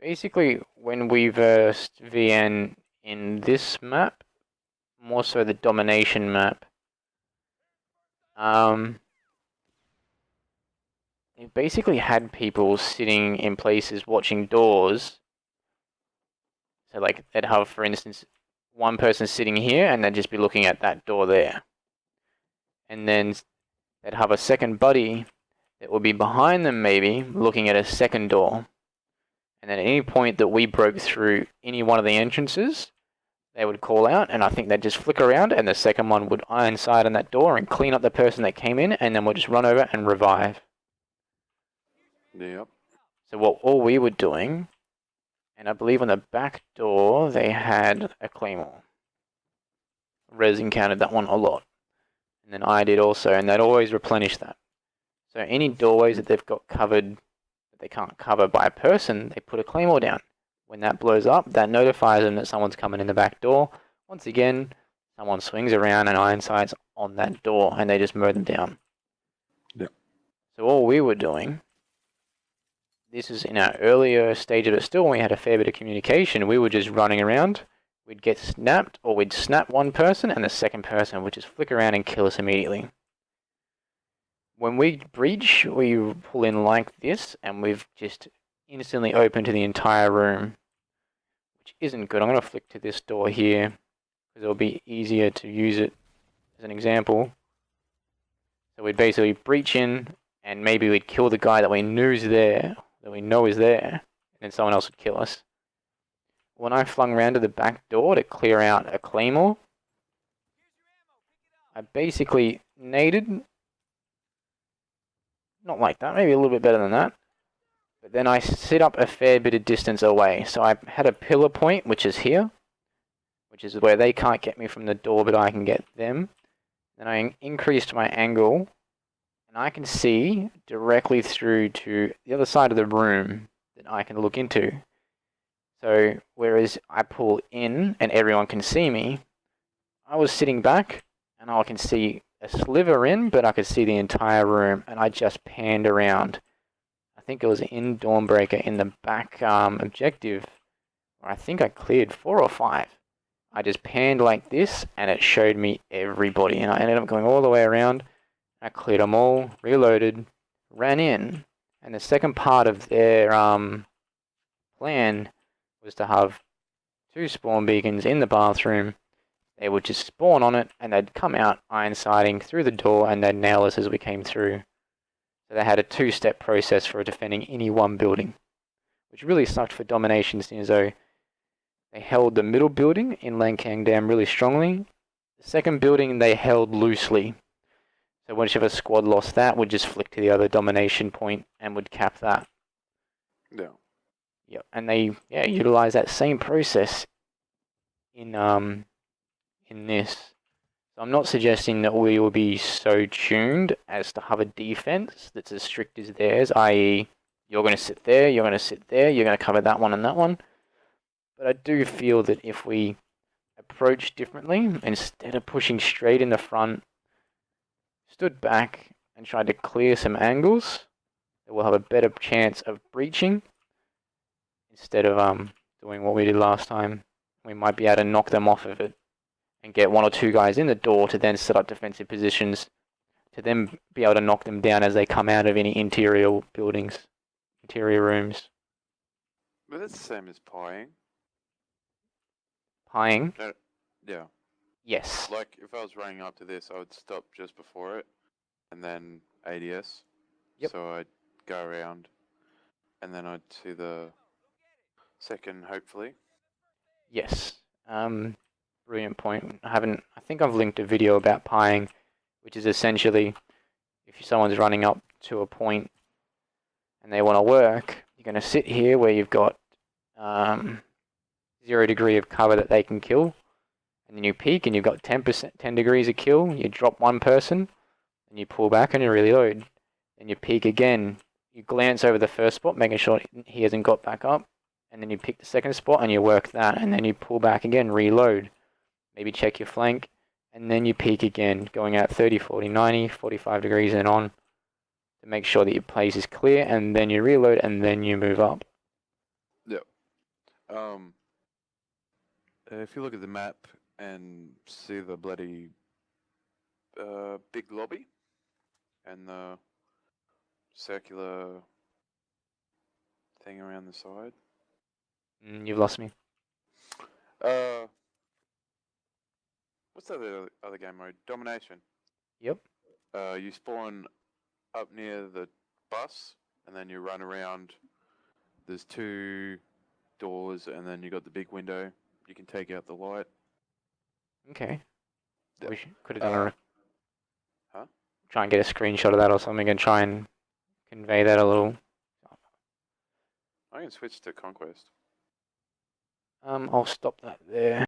Basically, when we versed VN in this map, more so the domination map, it basically had people sitting in places watching doors. So like they'd have, for instance, one person sitting here and they'd just be looking at that door there. And then they'd have a second buddy that would be behind them maybe, looking at a second door. And then at any point that we broke through any one of the entrances, they would call out, and I think they'd just flick around, and the second one would ironside on that door and clean up the person that came in, and then we'll just run over and revive. Yep. So all we were doing, and I believe on the back door they had a claymore. Rez encountered that one a lot. And then I did also, and they'd always replenish that. So any doorways that they've got covered that they can't cover by a person, they put a claymore down. When that blows up, that notifies them that someone's coming in the back door. Once again, someone swings around and ironsides on that door, and they just mow them down. Yep. So all we were doing, this is in our earlier stage of it still, when we had a fair bit of communication, we were just running around. We'd get snapped, or we'd snap one person, and the second person would just flick around and kill us immediately. When we breach, we pull in like this, and we've just instantly opened to the entire room, which isn't good. I'm going to flick to this door here, because it'll be easier to use it as an example. So we'd basically breach in, and maybe we'd kill the guy that we knew is there, that we know is there, and then someone else would kill us. When I flung around to the back door to clear out a claymore, I basically naded, not like that, maybe a little bit better than that, but then I sit up a fair bit of distance away. So I had a pillar point, which is here, which is where they can't get me from the door, but I can get them. Then I increased my angle, and I can see directly through to the other side of the room that I can look into. So, whereas I pull in and everyone can see me, I was sitting back and I can see a sliver in, but I could see the entire room, and I just panned around. I think it was in Dawnbreaker in the back objective, where I think I cleared 4 or 5. I just panned like this and it showed me everybody, and I ended up going all the way around. I cleared them all, reloaded, ran in, and the second part of their plan was to have 2 spawn beacons in the bathroom. They would just spawn on it, and they'd come out ironsiding through the door, and they'd nail us as we came through. So they had a 2-step process for defending any one building, which really sucked for domination, seeing as though they held the middle building in Lankang Dam really strongly. The second building they held loosely. So whichever squad lost that would just flick to the other domination point and would cap that. Yeah. Yep, and they utilize that same process in this. So I'm not suggesting that we will be so tuned as to have a defense that's as strict as theirs, i.e. you're going to sit there, you're going to sit there, you're going to cover that one and that one. But I do feel that if we approach differently, instead of pushing straight in the front, stood back and tried to clear some angles, that we'll have a better chance of breaching. Instead of doing what we did last time, we might be able to knock them off of it and get 1 or 2 guys in the door to then set up defensive positions to then be able to knock them down as they come out of any interior buildings, interior rooms. But that's the same as pieing. Pieing? No, yeah. Yes. Like, if I was running up to this, I would stop just before it, and then ADS. Yep. So I'd go around, and then I'd see the second, hopefully. Yes. Brilliant point. I think I've linked a video about pieing, which is essentially if someone's running up to a point and they want to work, you're going to sit here where you've got 0 degree of cover that they can kill, and then you peek and you've got 10 degrees of kill. You drop one person and you pull back and you reload. Then you peek again. You glance over the first spot, making sure he hasn't got back up, and then you pick the second spot and you work that, and then you pull back again, reload. Maybe check your flank, and then you peek again, going out 30, 40, 90, 45 degrees and on to make sure that your place is clear, and then you reload, and then you move up. Yep. If you look at the map and see the bloody big lobby and the circular thing around the side. You've lost me. What's the other game mode? Domination. Yep. You spawn up near the bus, and then you run around. There's 2 doors, and then you got the big window. You can take out the light. Okay. Yep. We could have done Huh? try and get a screenshot of that or something and try and convey that a little. I can switch to Conquest. I'll stop that there.